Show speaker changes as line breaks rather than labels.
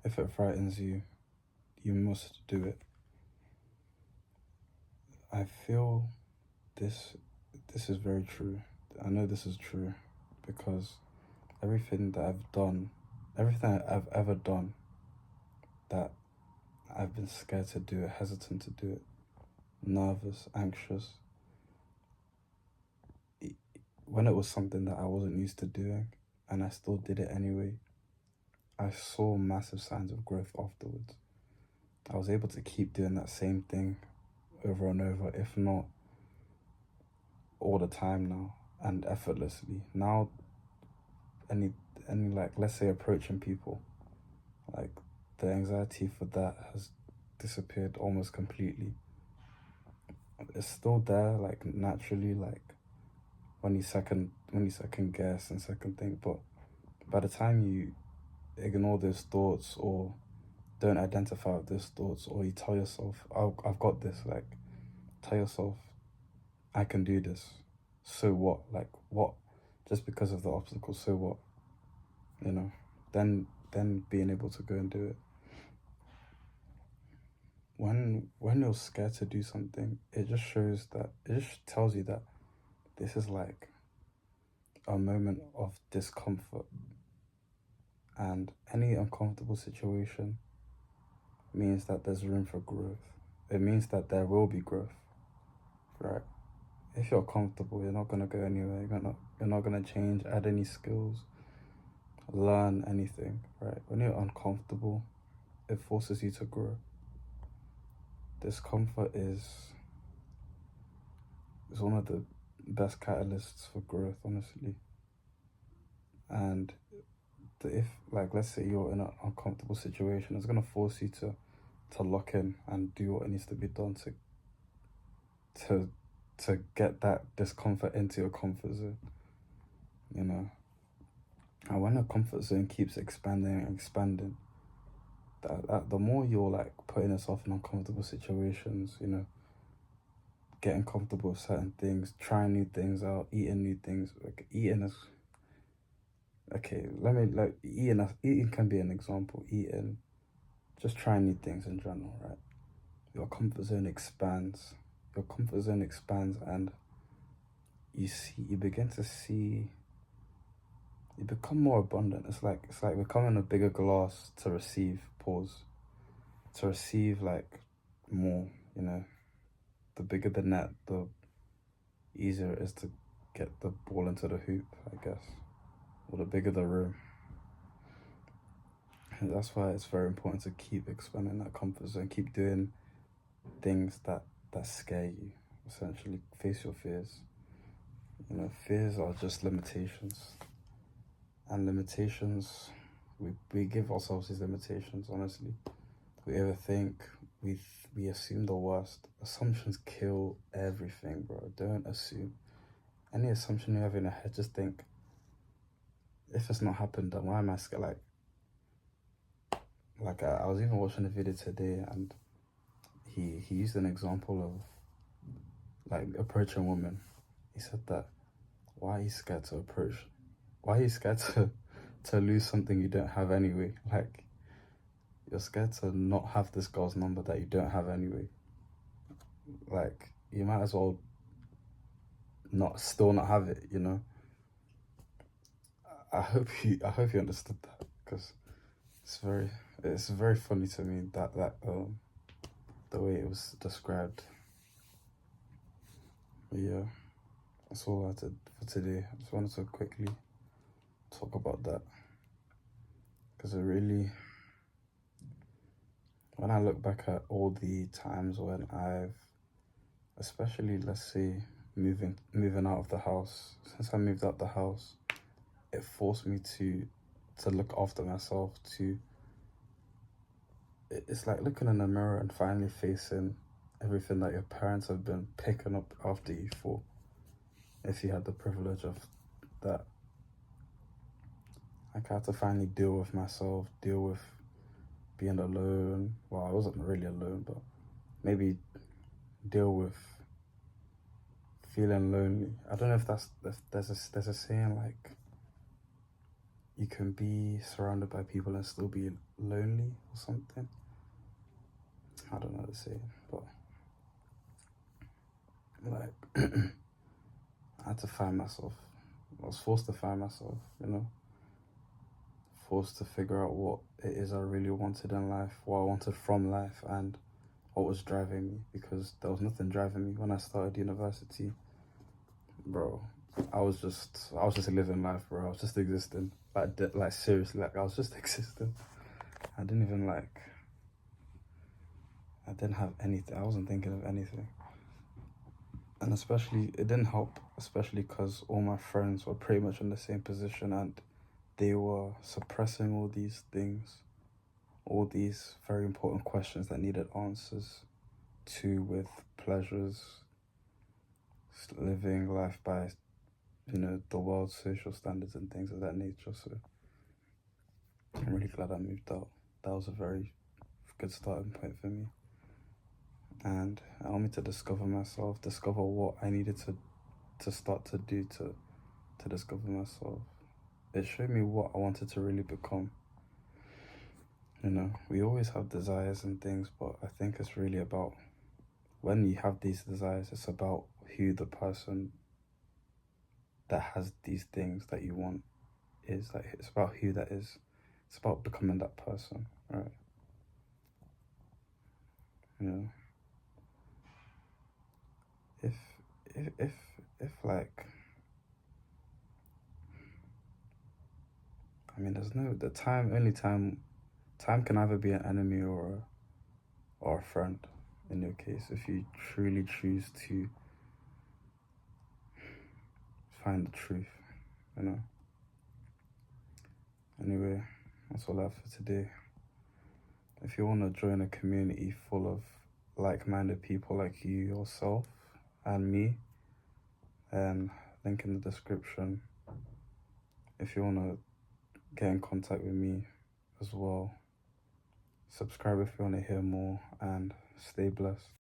if it frightens you, you must do it. I feel this this is very true. I know this is true because everything that I've done, everything I've ever done that I've been scared to do it, hesitant to do it, nervous, anxious, when it was something that I wasn't used to doing and I still did it anyway, I saw massive signs of growth afterwards. I was able to keep doing that same thing over and over, if not all the time now, and effortlessly. Now, any like, let's say approaching people, like the anxiety for that has disappeared almost completely. It's still there, like naturally, like when you second guess and second think, but by the time you ignore those thoughts or don't identify with those thoughts, or you tell yourself, oh, I've got this, like tell yourself, I can do this, so what, like what, just because of the obstacle, so what, you know, then being able to go and do it. When you're scared to do something, it just shows that, it just tells you that this is like a moment of discomfort, and any uncomfortable situation means that there's room for growth. It means that there will be growth, right? If you're comfortable, you're not gonna go anywhere. You're not gonna change, add any skills, learn anything, right? When you're uncomfortable, it forces you to grow. Discomfort is one of the best catalysts for growth, honestly. And if, like, let's say you're in an uncomfortable situation, it's gonna force you to lock in and do what needs to be done to get that discomfort into your comfort zone, you know. And when your comfort zone keeps expanding and expanding, that the more you're like putting yourself in uncomfortable situations, you know, getting comfortable with certain things, trying new things out, eating new things. Like eating is okay. Let me like eating can be an example. Eating, just trying new things in general, right? Your comfort zone expands. Your comfort zone expands, and you begin to see. You become more abundant. It's like becoming a bigger glass to receive. Pause. To receive like more. You know, the bigger the net, the easier it is to get the ball into the hoop, I guess. Or the bigger the room. And that's why it's very important to keep expanding that comfort zone. Keep doing things that scare you. Essentially, face your fears. You know, fears are just limitations. And limitations, we give ourselves these limitations, honestly. We overthink, we assume the worst. Assumptions kill everything, bro. Don't assume. Any assumption you have in your head, just think, if it's not happened, then why am I scared? Like I was even watching a video today, and he used an example of like approaching women. He said that, why are you scared to approach? Why are you scared to lose something you don't have anyway? Like, you're scared to not have this girl's number that you don't have anyway. Like, you might as well still not have it, you know? I hope you understood that, because it's very funny to me that the way it was described. But yeah, that's all I had for today. I just wanted to quickly talk about that, because it really, when I look back at all the times when I've, especially let's say moving out of the house, since I moved out the house, it forced me to look after myself. It's like looking in the mirror and finally facing everything that your parents have been picking up after you for, if you had the privilege of that. Like, I had to finally deal with myself, deal with being alone. Well, I wasn't really alone, but maybe deal with feeling lonely. I don't know if there's a saying like, you can be surrounded by people and still be lonely or something. I don't know how to say it, but like I had to find myself. I was forced to find myself, forced to figure out what it is I really wanted in life, what I wanted from life, and what was driving me, because there was nothing driving me when I started university, bro. I was just living life, bro. I was just existing, like seriously, like I was just existing. I didn't even I didn't have anything. I wasn't thinking of anything, and especially it didn't help, especially because all my friends were pretty much in the same position, and they were suppressing all these things, all these very important questions that needed answers to, with pleasures, living life by, the world's social standards and things of that nature. So I'm really glad I moved out. That was a very good starting point for me. And it allowed me to discover myself, discover what I needed to start to do to discover myself. It showed me what I wanted to really become. We always have desires and things, but I think it's really about, when you have these desires, it's about who the person that has these things that you want is. Like, it's about who that is. It's about becoming that person, right? You know, if if like, I mean, there's no the time. Only time can either be an enemy or a friend. In your case, if you truly choose to find the truth, you know. Anyway, that's all I have for today. If you want to join a community full of like-minded people like you yourself and me, then link in the description. If you want to get in contact with me as well, subscribe if you want to hear more, and stay blessed.